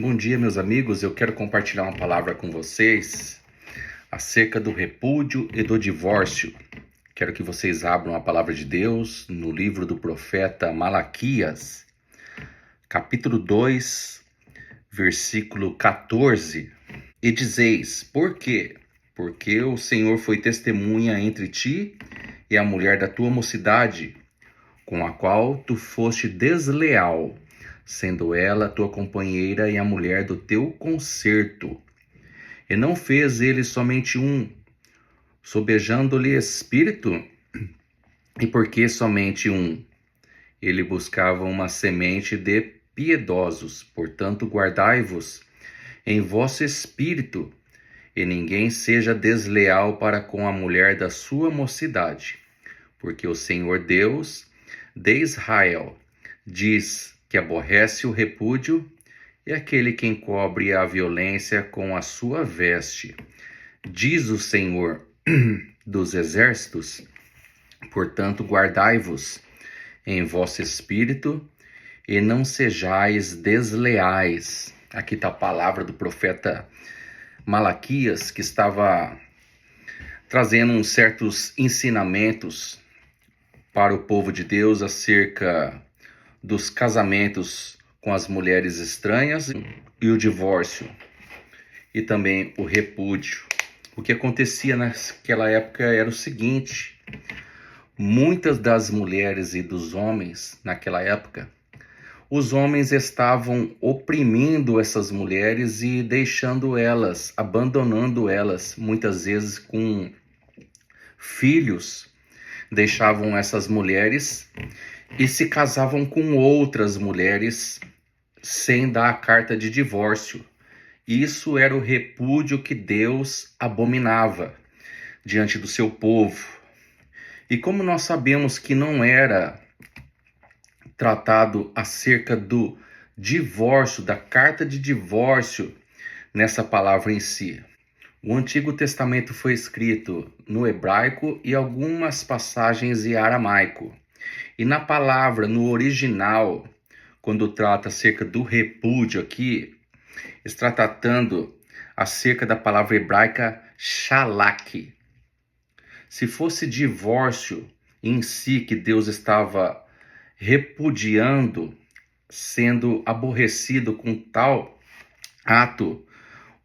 Bom dia, meus amigos. Eu quero compartilhar uma palavra com vocês acerca do repúdio e do divórcio. Quero que vocês abram a palavra de Deus no livro do profeta Malaquias, capítulo 2, versículo 14. E dizeis: por quê? Porque o Senhor foi testemunha entre ti e a mulher da tua mocidade, com a qual tu foste desleal, sendo ela tua companheira e a mulher do teu concerto. E não fez ele somente um, sobejando-lhe espírito? E por que somente um? Ele buscava uma semente de piedosos. Portanto, guardai-vos em vosso espírito, e ninguém seja desleal para com a mulher da sua mocidade. Porque o Senhor Deus de Israel diz que aborrece o repúdio e aquele que encobre a violência com a sua veste. Diz o Senhor dos exércitos: portanto, guardai-vos em vosso espírito e não sejais desleais. Aqui está a palavra do profeta Malaquias, que estava trazendo uns certos ensinamentos para o povo de Deus acerca dos casamentos com as mulheres estranhas e o divórcio e também o repúdio. O que acontecia naquela época era o seguinte: muitas das mulheres e dos homens naquela época, os homens estavam oprimindo essas mulheres e deixando elas, abandonando elas, muitas vezes com filhos, deixavam essas mulheres e se casavam com outras mulheres sem dar a carta de divórcio. Isso era o repúdio que Deus abominava diante do seu povo. E como nós sabemos que não era tratado acerca do divórcio, da carta de divórcio nessa palavra em si. O Antigo Testamento foi escrito no hebraico e algumas passagens em aramaico. E na palavra, no original, quando trata acerca do repúdio aqui, está tratando acerca da palavra hebraica shalak. Se fosse divórcio em si que Deus estava repudiando, sendo aborrecido com tal ato,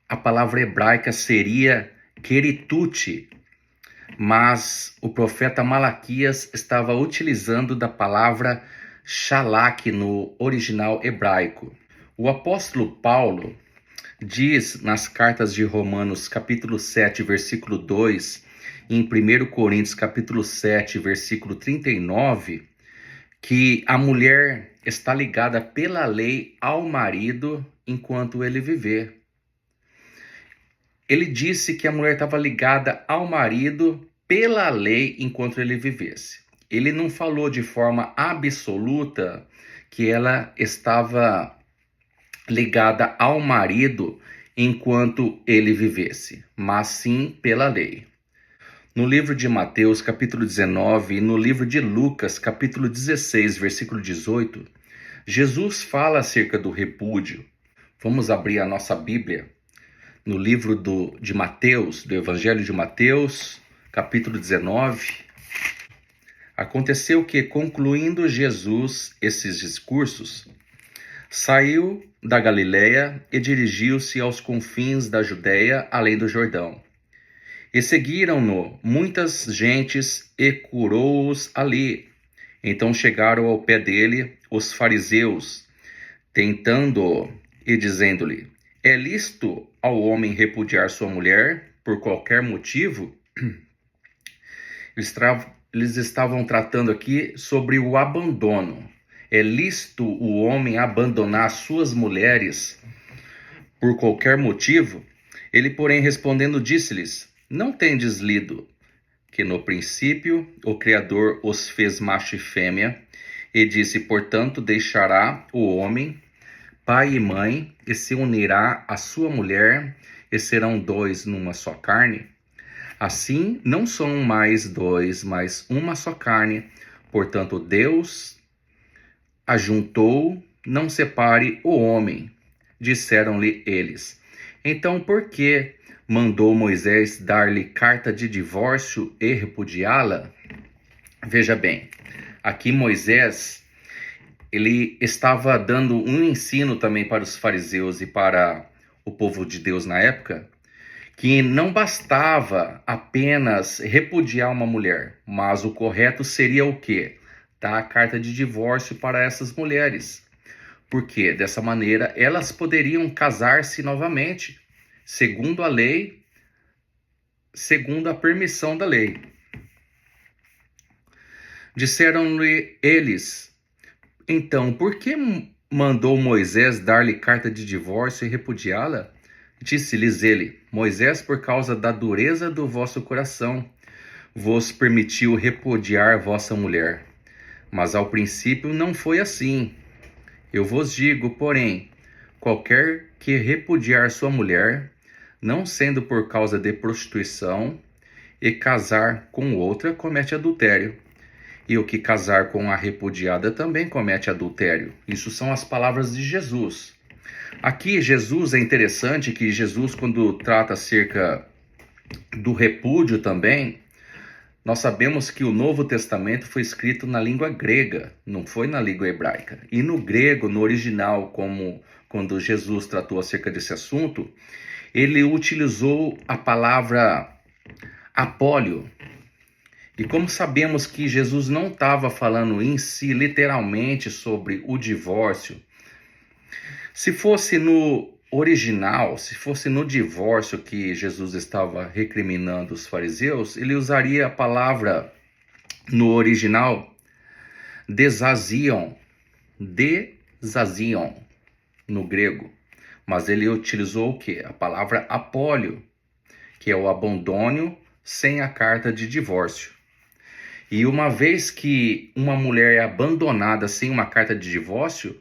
a palavra hebraica seria queritute, mas o profeta Malaquias estava utilizando da palavra shalak no original hebraico. O apóstolo Paulo diz nas cartas de Romanos capítulo 7, versículo 2, e em 1 Coríntios capítulo 7, versículo 39, que a mulher está ligada pela lei ao marido enquanto ele viver. Ele disse que a mulher estava ligada ao marido pela lei enquanto ele vivesse. Ele não falou de forma absoluta que ela estava ligada ao marido enquanto ele vivesse, mas sim pela lei. No livro de Mateus, capítulo 19, e no livro de Lucas, capítulo 16, versículo 18, Jesus fala acerca do repúdio. Vamos abrir a nossa Bíblia no livro de Mateus, do Evangelho de Mateus, capítulo 19. Aconteceu que, concluindo Jesus esses discursos, saiu da Galileia e dirigiu-se aos confins da Judéia, além do Jordão. E seguiram-no muitas gentes e curou-os ali. Então chegaram ao pé dele os fariseus, tentando-o e dizendo-lhe: é lícito ao homem repudiar sua mulher por qualquer motivo? Eles estavam tratando aqui sobre o abandono. É lícito o homem abandonar suas mulheres por qualquer motivo? Ele, porém, respondendo, disse-lhes: não tendes lido que no princípio o Criador os fez macho e fêmea, e disse: portanto, deixará o homem pai e mãe, e se unirá à sua mulher, e serão dois numa só carne? Assim, não são mais dois, mas uma só carne. Portanto, Deus ajuntou, não separe o homem. Disseram-lhe eles: então por que mandou Moisés dar-lhe carta de divórcio e repudiá-la? Veja bem, aqui Moisés, ele estava dando um ensino também para os fariseus e para o povo de Deus na época, que não bastava apenas repudiar uma mulher, mas o correto seria o quê? Dar a carta de divórcio para essas mulheres. Porque dessa maneira elas poderiam casar-se novamente, segundo a lei, segundo a permissão da lei. Disseram-lhe eles: então, por que mandou Moisés dar-lhe carta de divórcio e repudiá-la? Disse-lhes ele: Moisés, por causa da dureza do vosso coração, vos permitiu repudiar vossa mulher. Mas ao princípio não foi assim. Eu vos digo, porém, qualquer que repudiar sua mulher, não sendo por causa de prostituição, e casar com outra, comete adultério. E o que casar com a repudiada também comete adultério. Isso são as palavras de Jesus. Aqui, Jesus, é interessante que Jesus, quando trata acerca do repúdio também, nós sabemos que o Novo Testamento foi escrito na língua grega, não foi na língua hebraica. E no grego, no original, como quando Jesus tratou acerca desse assunto, ele utilizou a palavra apólio. E como sabemos que Jesus não estava falando em si literalmente sobre o divórcio, se fosse no original, se fosse no divórcio que Jesus estava recriminando os fariseus, ele usaria a palavra no original desazion no grego, mas ele utilizou o quê? A palavra apólio, que é o abandono sem a carta de divórcio. E uma vez que uma mulher é abandonada sem uma carta de divórcio,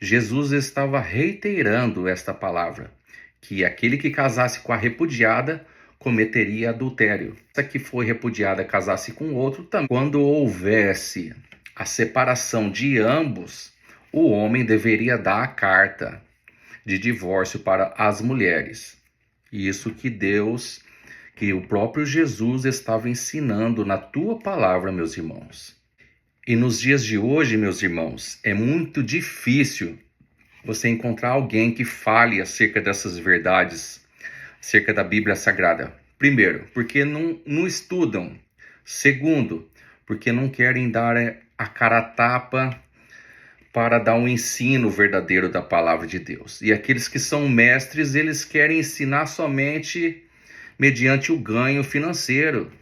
Jesus estava reiterando esta palavra, que aquele que casasse com a repudiada cometeria adultério. Essa que foi repudiada casasse com outro também. Quando houvesse a separação de ambos, o homem deveria dar a carta de divórcio para as mulheres. Isso que o próprio Jesus estava ensinando na tua palavra, meus irmãos. E nos dias de hoje, meus irmãos, é muito difícil você encontrar alguém que fale acerca dessas verdades, acerca da Bíblia Sagrada. Primeiro, porque não estudam. Segundo, porque não querem dar a cara a tapa para dar um ensino verdadeiro da palavra de Deus. E aqueles que são mestres, eles querem ensinar somente mediante o ganho financeiro.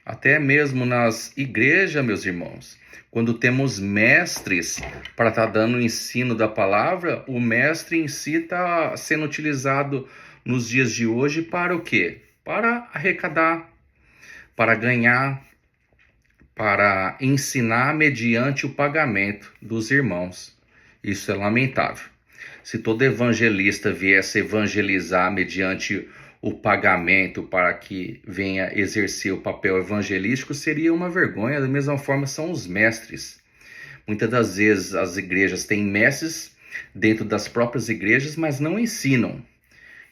Até mesmo nas igrejas, meus irmãos, quando temos mestres para estar dando o ensino da palavra, o mestre em si está sendo utilizado nos dias de hoje para o quê? Para arrecadar, para ganhar, para ensinar mediante o pagamento dos irmãos. Isso é lamentável. Se todo evangelista viesse evangelizar mediante o pagamento para que venha exercer o papel evangelístico, seria uma vergonha. Da mesma forma são os mestres. Muitas das vezes as igrejas têm mestres dentro das próprias igrejas, mas não ensinam.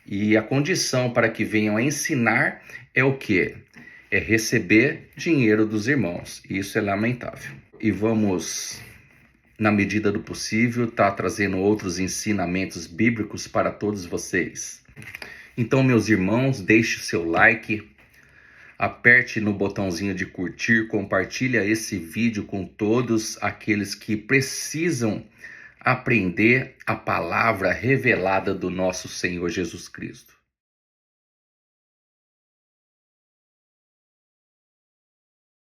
E a condição para que venham a ensinar é o quê? É receber dinheiro dos irmãos. Isso é lamentável. E vamos, na medida do possível, estar trazendo outros ensinamentos bíblicos para todos vocês. Então, meus irmãos, deixe o seu like, aperte no botãozinho de curtir, compartilha esse vídeo com todos aqueles que precisam aprender a palavra revelada do nosso Senhor Jesus Cristo.